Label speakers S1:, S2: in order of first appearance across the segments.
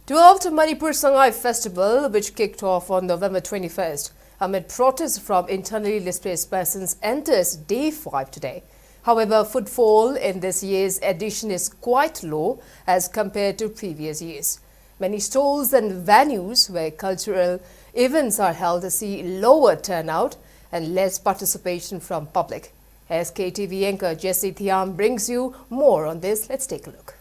S1: 12th Manipur Sangai Festival, which kicked off on November 21st, amid protests from internally displaced persons, enters day 5 today. However, footfall in this year's edition is quite low as compared to previous years. Many stalls and venues where cultural events are held see lower turnout and less participation from public. SKTV anchor Jessie Thiam brings you more on this. Let's take a look.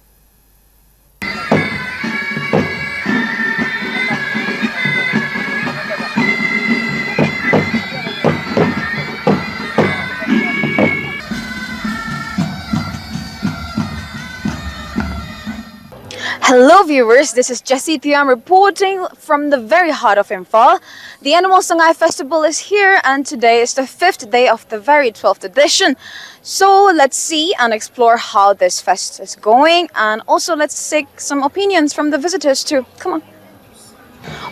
S2: Hello viewers, this is Jessie Thiam reporting from the very heart of Imphal. The Annual Sangai Festival is here and today is the 5th day of the very 12th edition. So let's see and explore how this fest is going, and also let's take some opinions from the visitors too. Come on.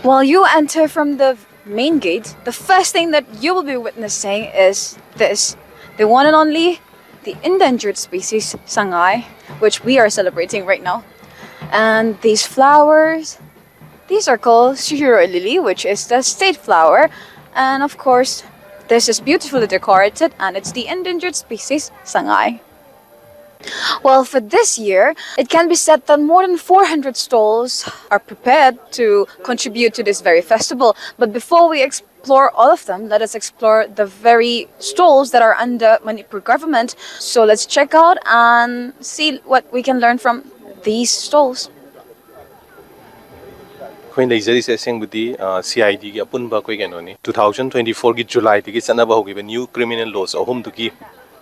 S2: While you enter from the main gate, the first thing that you will be witnessing is this, the one and only, the endangered species Sangai, which we are celebrating right now. And these flowers, these are called Shihiro lily, which is the state flower. And of course, this is beautifully decorated and it's the endangered species Sangai. Well, for this year, it can be said that more than 400 stalls are prepared to contribute to this very festival. But before we explore all of them, let us explore the very stalls that are under Manipur government. So let's check out and see what we can learn from these stalls.
S3: When they say CID ki apunba koi ganoni 2024 ki July tiki sanaba hogi new criminal laws ahum tuki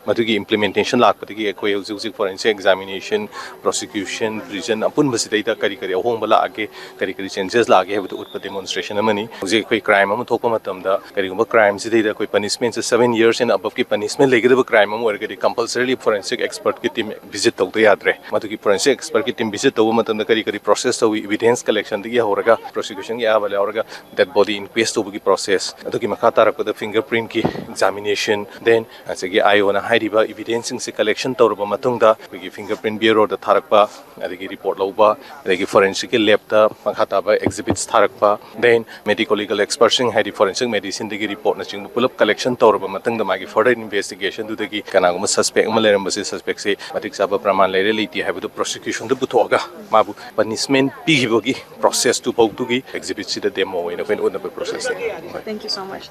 S3: matugi implementation lakpatiki ekoi hujik forensic examination prosecution prison apun basitaita kari ahong bala age kari changes lage habu utpa demonstration amani hujik koi crime am thokpa matamda kari gumba crime sitaita koi punishment 7 years and above ki punishment legedaba crime am orgadi compulsorily forensic expert ki team visit tawta yadre matugi forensic expert ki team visit tawu matamda kari process tawi evidence collection digi horaga prosecution ki abale horaga dead body inquest tawu process adugi makha tarakpa the fingerprint ki examination then asegi iona haidiba evidence se collection tawraba matungda ki fingerprint bureau da tharakpa adigi report lauba adigi forensic lab ta makha ba exhibits tharakpa then medical legal experts haidi forensic medicine digi report na ching pull up collection tawraba matungda magi further investigation du dagi kanaguma suspect ma leram basi suspect se matik saba praman lere liti habu prosecution du buthoga mabu punishment pigibogi process to pautugi exhibits the demo in a process.
S2: Thank you so much.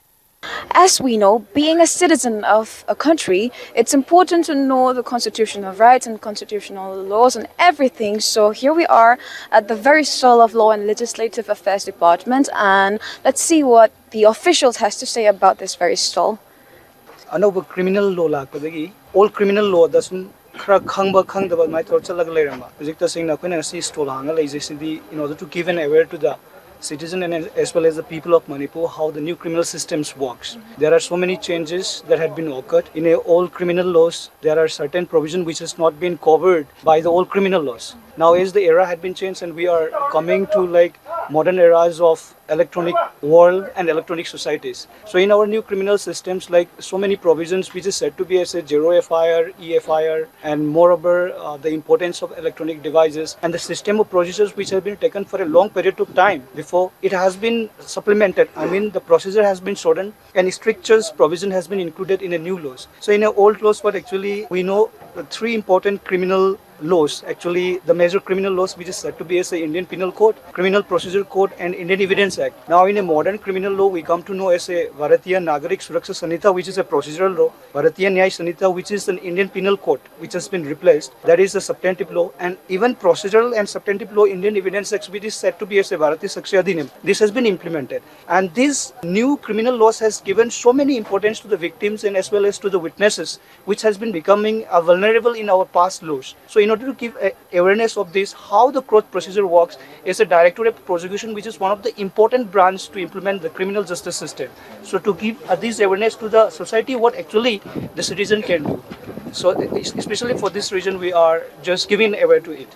S2: As we know, being a citizen of a country, it's important to know the constitutional rights and constitutional laws and everything. So here we are at the very soul of Law and Legislative Affairs Department, and let's see what the officials has to say about this very stall.
S4: Another criminal law all criminal law doesn't my thoughts in order to give an aware to the citizen and as well as the people of Manipur how the new criminal systems works. There are so many changes that have been occurred in all criminal laws. There are certain provisions which has not been covered by the old criminal laws. Now as the era had been changed and we are coming to like modern eras of electronic world and electronic societies. So in our new criminal systems, like so many provisions which is said to be as a zero FIR, EFIR, and moreover the importance of electronic devices and the system of procedures which have been taken for a long period of time before it has been supplemented. I mean the procedure has been shortened and strictures provision has been included in a new laws. So in a old laws, what actually we know the three important criminal laws, actually the major criminal laws which is said to be as the Indian Penal Code, Criminal Procedure Code and Indian Evidence Act. Now in a modern criminal law we come to know as a Bharatiya Nagarik Suraksha Sanhita, which is a procedural law, Bharatiya Nyay Sanhita, which is an Indian Penal Code which has been replaced, that is a substantive law, and even procedural and substantive law Indian Evidence Act which is said to be as a Bharatiya Saksha Adhinam. This has been implemented and this new criminal laws has given so many importance to the victims and as well as to the witnesses which has been becoming vulnerable in our past laws. So in order to give awareness of this, how the court procedure works is a Directorate of Prosecution which is one of the important branches to implement the criminal justice system. So to give this awareness to the society what actually the citizen can do. So especially for this reason we are just giving aware to it.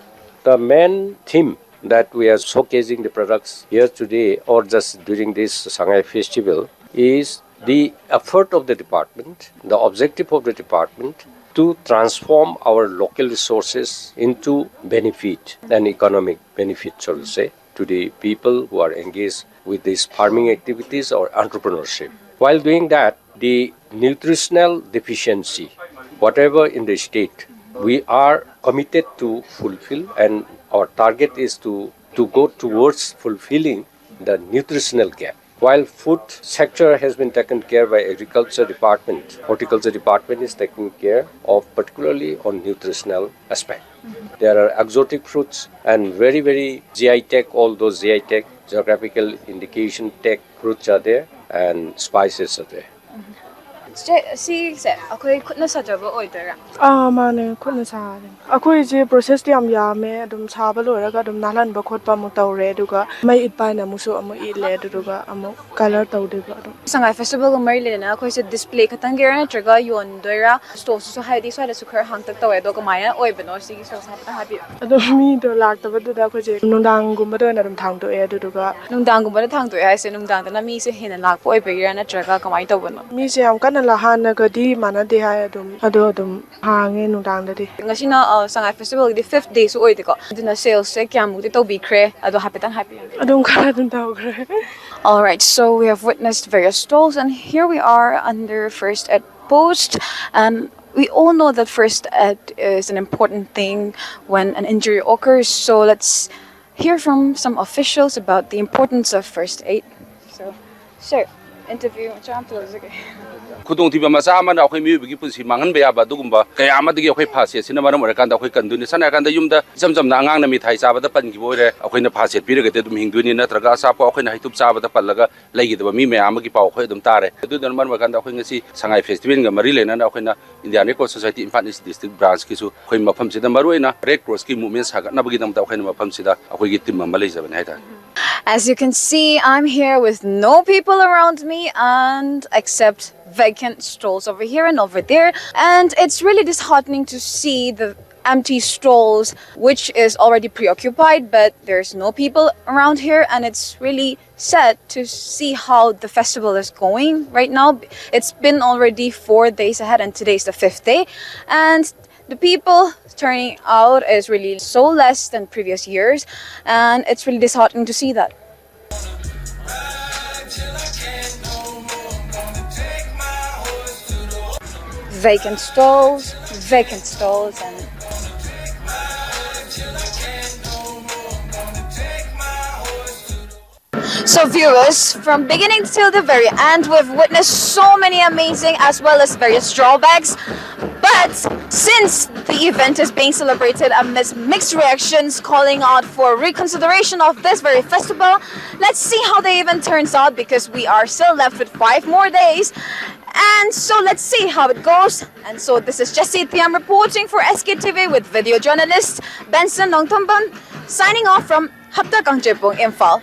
S5: The main theme that we are showcasing the products here today or just during this Sangai festival is the effort of the department, the objective of the department to transform our local resources into benefit and economic benefit, so to say, to the people who are engaged with these farming activities or entrepreneurship. While doing that, the nutritional deficiency, whatever in the state, we are committed to fulfill, and our target is to go towards fulfilling the nutritional gap. While food sector has been taken care by agriculture department, horticulture department is taking care of particularly on nutritional aspect. There are exotic fruits and very GI tech, all those GI tech, geographical indication tech fruits are there and spices are there.
S2: See, okay, couldn't such a boy there.
S6: Mane couldn't say. Aku process the yame, dum sabalo, dum nalan bakot pamuta reduga, may it by namuso amo ile duga amo color taudiga.
S2: Sangai Festival of Maryland, ako sa display katangira traga yon doira stores so high this was a hang to a dog maya or even or see so happy.
S6: Me the lack of the dakoje, Nundang Gumado and Adam Tang to air duga.
S2: Nung but a tongue to I say nung down the me say hin and lack for a beer and a traga come out of
S6: Me say I'm gonna lahana gadi mana de hayadum adodum hangin nundang the day.
S2: Ngasina Sangai Festival the 5th day so oid go. Dina sales say camu to be cray, I don't happy and happy.
S6: I don't care.
S2: Alright, so we have witnessed various stalls and here we are under First Ed Post, and we all know that First Ed is an important thing when an injury occurs, so let's hear from some officials about the importance of first aid. So, sir, interview.
S7: Khudongthiba macha amana akhoi miubigi punsi mangan be aba dugumba kaya amadigi akhoi phase sina maram orakanda akhoi kanduni sana kanda yumda jamjamna angang na mithai chabada pangi boire akhoi na phase pirage te dum hingduni natraga asapo akhoi na hitup chabada pallaga laigidaba mi mayam gi paw akhoi dum tare du dan man makanda akhoi ngasi Sangai Festival ga mari lena na akhoi na Indian Red Cross Society Imphal District branch ki su akhoi mafam sida maruina Red Cross ki movement saga na bagi dam ta akhoi na mafam sida akhoi gi tim ma leijaban haita.
S2: As you can see, I'm here with no people around me and except vacant stalls over here and over there. And it's really disheartening to see the empty stalls, which is already preoccupied, but there's no people around here. And it's really sad to see how the festival is going right now. It's been already 4 days ahead and today's the 5th day. And the people turning out is really so less than previous years, and it's really disheartening to see that. Vacant stalls, and so viewers, from beginning till the very end, we've witnessed so many amazing as well as various drawbacks. But since the event is being celebrated amidst mixed reactions calling out for reconsideration of this very festival, let's see how the event turns out because we are still left with 5 more days. And so let's see how it goes. And so this is Jessie Thiam reporting for SKTV with video journalist Benson Nongtomban signing off from Hapta Kangjepong, Imphal.